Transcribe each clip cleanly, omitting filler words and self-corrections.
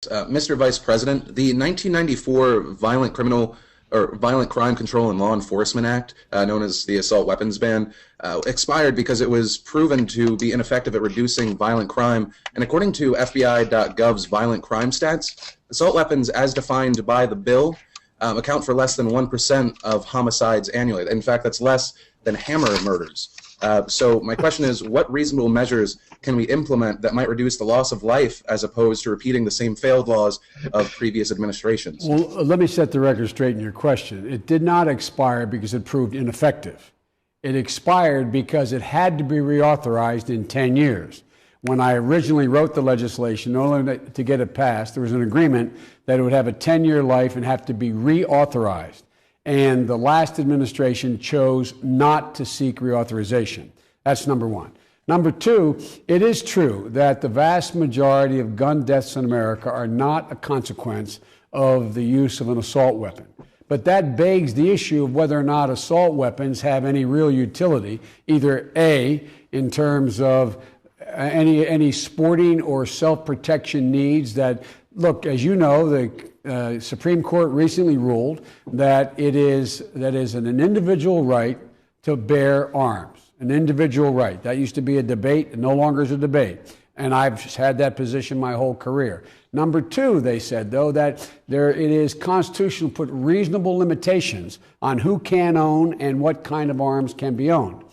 Mr. Vice President, the 1994 Violent Crime Control and Law Enforcement Act, known as the assault weapons ban, expired because it was proven to be ineffective at reducing violent crime. And according to FBI.gov's violent crime stats, assault weapons, as defined by the bill, account for less than 1% of homicides annually. In fact, that's less than hammer murders. So my question is, what reasonable measures can we implement that might reduce the loss of life as opposed to repeating the same failed laws of previous administrations? Well, let me set the record straight in your question. It did not expire because it proved ineffective. It expired because it had to be reauthorized in 10 years. When I originally wrote the legislation, in order to get it passed, there was an agreement that it would have a 10-year life and have to be reauthorized. And the last administration chose not to seek reauthorization. That's number one. Number two, it is true that the vast majority of gun deaths in America are not a consequence of the use of an assault weapon. But that begs the issue of whether or not assault weapons have any real utility, either A, in terms of any sporting or self-protection needs that, look, as you know, the Supreme Court recently ruled that it is an individual right to bear arms, an individual right. That used to be a debate, it no longer is a debate. And I've had that position my whole career. Number two, they said, though, that it is constitutional to put reasonable limitations on who can own and what kind of arms can be owned.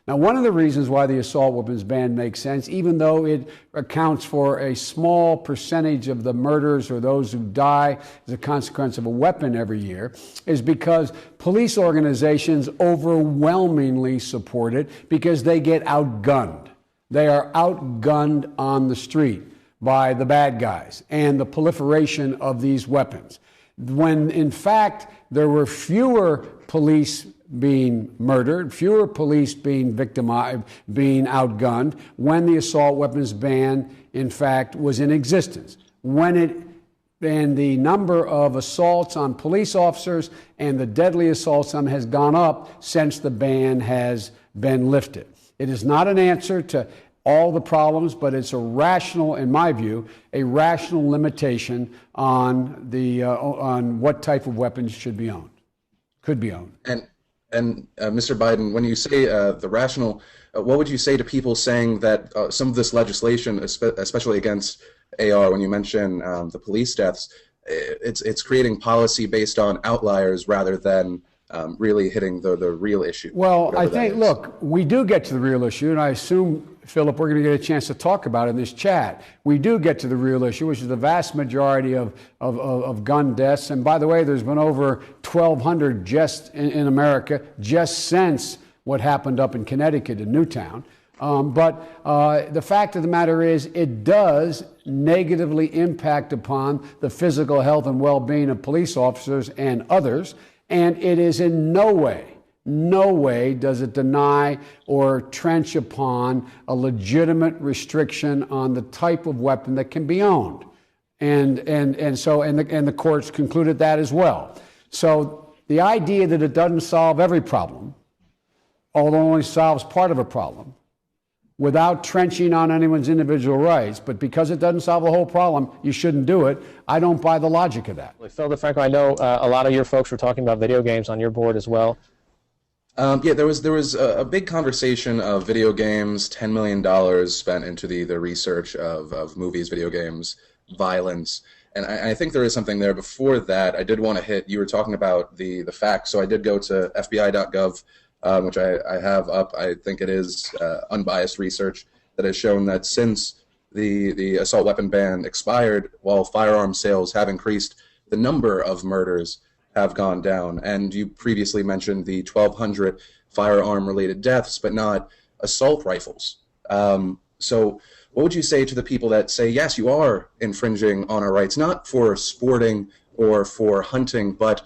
Now, one of the reasons why the assault weapons ban makes sense, even though it accounts for a small percentage of the murders or those who die as a consequence of a weapon every year, is because police organizations overwhelmingly support it because they get outgunned. They are outgunned on the street by the bad guys and the proliferation of these weapons. When, in fact, there were fewer police being murdered, fewer police being victimized, being outgunned, when the assault weapons ban, in fact, was in existence. And the number of assaults on police officers and the deadly assaults on them has gone up since the ban has been lifted. It is not an answer to all the problems, but it's a rational, in my view, a rational limitation on what type of weapons should be owned, could be owned. And Mr. Biden, when you say the rational, what would you say to people saying that some of this legislation, especially against AR, when you mention the police deaths, it's creating policy based on outliers rather than really hitting the real issue? Well, I think, look, we do get to the real issue, and I assume, Philip, we're going to get a chance to talk about it in this chat. We do get to the real issue, which is the vast majority of gun deaths. And by the way, there's been over 1,200 just in America just since what happened up in Connecticut in Newtown. But the fact of the matter is it does negatively impact upon the physical health and well-being of police officers and others. And it is in no way does it deny or trench upon a legitimate restriction on the type of weapon that can be owned. And the courts concluded that as well. So the idea that it doesn't solve every problem, although it only solves part of a problem, without trenching on anyone's individual rights, but because it doesn't solve the whole problem, you shouldn't do it. I don't buy the logic of that. Phil DeFranco, I know a lot of your folks were talking about video games on your board as well. Yeah, there was a big conversation of video games, $10 million spent into the research of movies, video games, violence. And I think there is something there. Before that, I did want to hit, you were talking about the facts. So I did go to FBI.gov, which I have up. I think it is unbiased research that has shown that since the assault weapon ban expired, while firearm sales have increased, the number of murders have gone down. And you previously mentioned the 1,200 firearm-related deaths, but not assault rifles. So what would you say to the people that say, yes, you are infringing on our rights, not for sporting or for hunting, but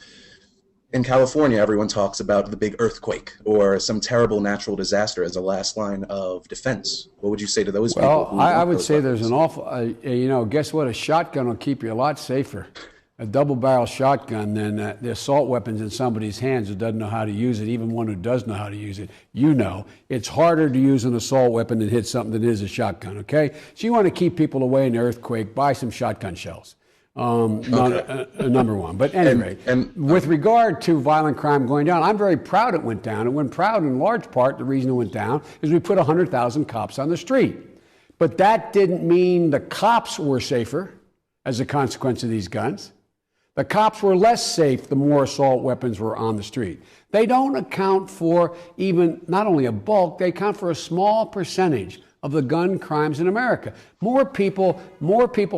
in California, everyone talks about the big earthquake or some terrible natural disaster as a last line of defense. What would you say to those people? Well, I would say there's an awful, guess what? A shotgun will keep you a lot safer. A double-barrel shotgun than the assault weapons in somebody's hands who doesn't know how to use it, even one who does know how to use it. You know, it's harder to use an assault weapon and hit something than it is a shotgun, okay? So you want to keep people away in the earthquake, buy some shotgun shells. Number one. But anyway, with regard to violent crime going down, I'm very proud it went down. It went proud in large part. The reason it went down is we put 100,000 cops on the street. But that didn't mean the cops were safer as a consequence of these guns. The cops were less safe the more assault weapons were on the street. They don't account for even not only a bulk, they account for a small percentage of the gun crimes in America. More people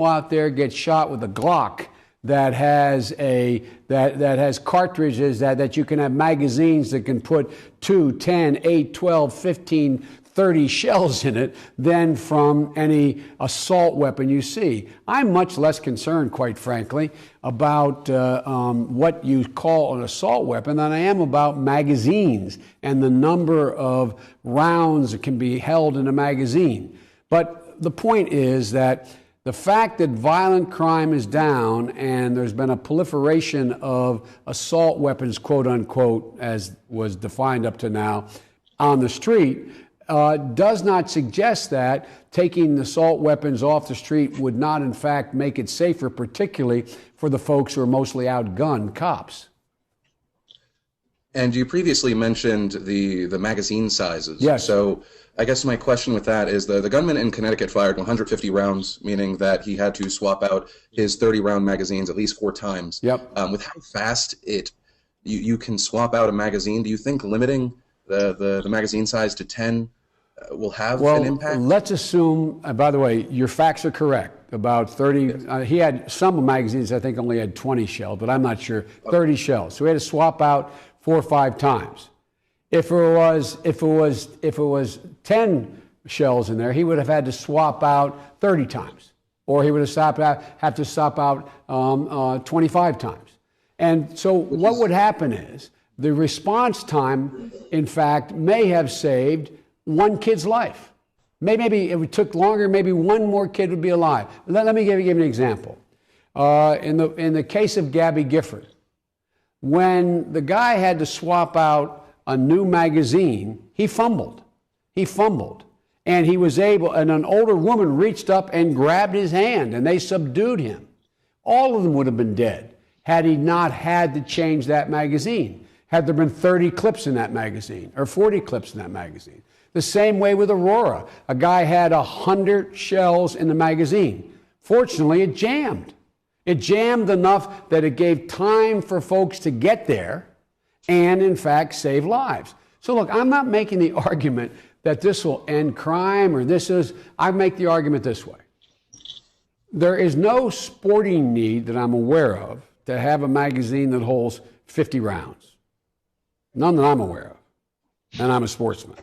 out there get shot with a Glock that has cartridges that you can have magazines that can put 2, 10, 8, 12, 15, 30 shells in it than from any assault weapon you see. I'm much less concerned, quite frankly, about what you call an assault weapon than I am about magazines and the number of rounds that can be held in a magazine. But the point is that the fact that violent crime is down and there's been a proliferation of assault weapons, quote unquote, as was defined up to now, on the street, does not suggest that taking assault weapons off the street would not, in fact, make it safer, particularly for the folks who are mostly outgunned cops. And you previously mentioned the magazine sizes. Yes. So I guess my question with that is the gunman in Connecticut fired 150 rounds, meaning that he had to swap out his 30-round magazines at least 4 times. Yep. With how fast you can swap out a magazine, do you think limiting the magazine size to 10 will have an impact? Well, let's assume, by the way, your facts are correct. About 30, he had some magazines, I think, only had 20 shells, but I'm not sure, 30 shells. So we had to swap out 4 or 5 times. If it was 10 shells in there, he would have had to swap out 30 times, or he would have to swap out 25 times. And so what would happen is the response time, in fact, may have saved one kid's life. Maybe if it took longer, maybe one more kid would be alive. Let me give you an example. In the case of Gabby Gifford, when the guy had to swap out a new magazine, he fumbled. And he was able, and an older woman reached up and grabbed his hand, and they subdued him. All of them would have been dead had he not had to change that magazine. Had there been 30 clips in that magazine or 40 clips in that magazine. The same way with Aurora. A guy had 100 shells in the magazine. Fortunately, it jammed. It jammed enough that it gave time for folks to get there and, in fact, save lives. So, look, I'm not making the argument that this will end crime or I make the argument this way. There is no sporting need that I'm aware of to have a magazine that holds 50 rounds. None that I'm aware of. And I'm a sportsman.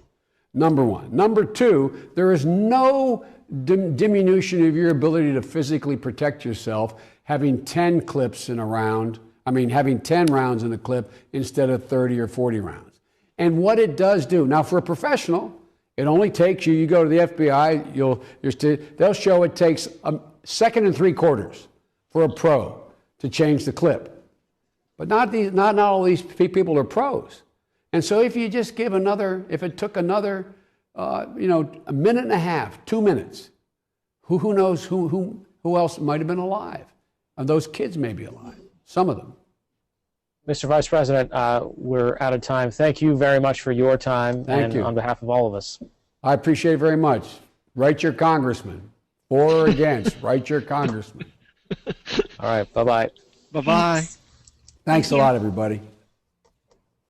Number one. Number two, there is no diminution of your ability to physically protect yourself having 10 clips in a round. Having 10 rounds in a clip instead of 30 or 40 rounds. And what it does do, now for a professional, it only takes you go to the FBI, they'll show it takes a second and 3/4 for a pro to change the clip. But not all these people are pros. And so if you just if it took another, a minute and a half, 2 minutes, who knows who else might have been alive? And those kids may be alive, some of them. Mr. Vice President, we're out of time. Thank you very much for your time. Thank you. On behalf of all of us. I appreciate it very much. Write your congressman. For or against, write your congressman. All right, bye-bye. Bye-bye. Thanks a lot, everybody.